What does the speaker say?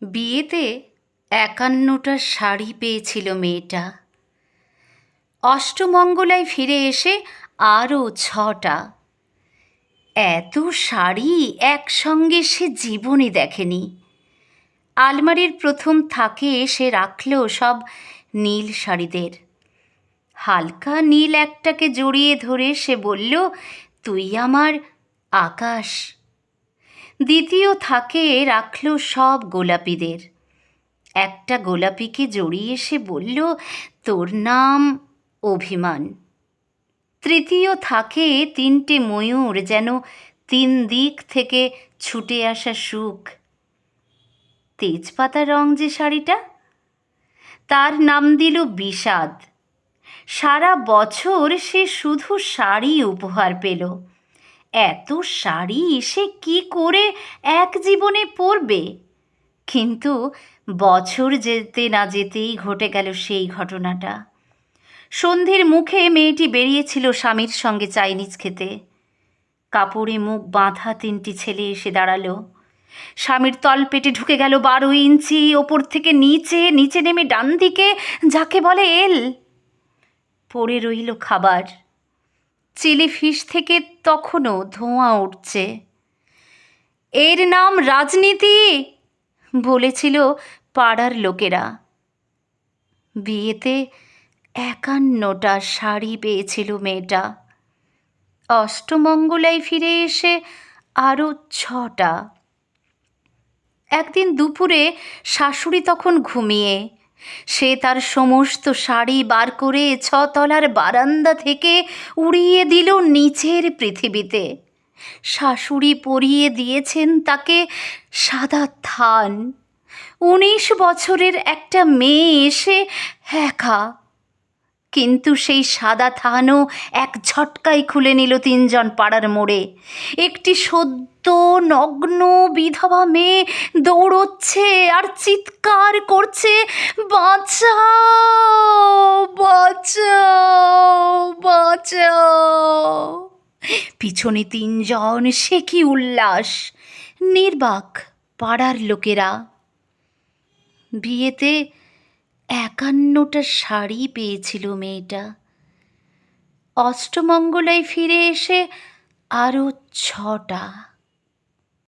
বিয়েতে ৫১টা শাড়ি পেয়েছিল মেয়েটা। অষ্টমঙ্গলায় ফিরে এসে আরও ৬টা। এত শাড়ি একসঙ্গে সে জীবনে দেখেনি। আলমারির প্রথম থাকে সে রাখল সব নীল শাড়িদের। হালকা নীল একটাকে জড়িয়ে ধরে সে বলল, তুই আমার আকাশ। দ্বিতীয় থাকে রাখল সব গোলাপিদের। একটা গোলাপিকে জড়িয়ে সে বলল, তোর নাম অভিমান। তৃতীয় থাকে ৩টে ময়ূর, যেন ৩ দিক থেকে ছুটে আসা সুখ। তেজপাতা রং যে শাড়িটা, তার নাম দিল বিষাদ। সারা বছর সে শুধু শাড়ি উপহার পেল। এত শাড়ি সে কি করে এক জীবনে পরবে? কিন্তু বছর যেতে না যেতেই ঘটে গেল সেই ঘটনাটা। সন্ধ্যের মুখে মেয়েটি বেরিয়েছিল স্বামীর সঙ্গে চাইনিজ খেতে। কাপড়ে মুখ বাঁধা ৩টি ছেলে এসে দাঁড়ালো। স্বামীর তলপেটে ঢুকে গেল ১২ ইঞ্চি। ওপর থেকে নিচে, নিচে নেমে ডান দিকে, যাকে বলে এল। পড়ে রইল খাবার। চিলি ফিশ থেকে তখনও ধোঁয়া উঠছে। এর নাম রাজনীতি, বলেছিল পাড়ার লোকেরা। বিয়েতে ৫১টা শাড়ি পেয়েছিল মেয়েটা। অষ্টমঙ্গলায় ফিরে এসে আরও ৬টা। একদিন দুপুরে শাশুড়ি তখন ঘুমিয়ে। সে তার সমস্ত শাড়ি বার করে ৬তলার বারান্দা থেকে উড়িয়ে দিল নিচের পৃথিবীতে। শাশুড়ি পরিয়ে দিয়েছেন তাকে সাদা থান। ১৯ বছরের একটা মেয়ে এসে একা। কিন্তু সেই সাদা থানও এক ঝটকায় খুলে নিল ৩জন পাড়ার মোড়ে। একটি সদ্য নগ্ন বিধবা মেয়ে দৌড়চ্ছে আর চিৎকার করছে, বাঁচাও, বাঁচাও, বাঁচাও। পিছনে ৩জন, সে কি উল্লাস! নির্বাক পাড়ার লোকেরা। বিয়েতে ৫১টা শাড়ি পেয়েছিল মেয়েটা। অষ্টমঙ্গলায় ফিরে এসে আরও ৬টা।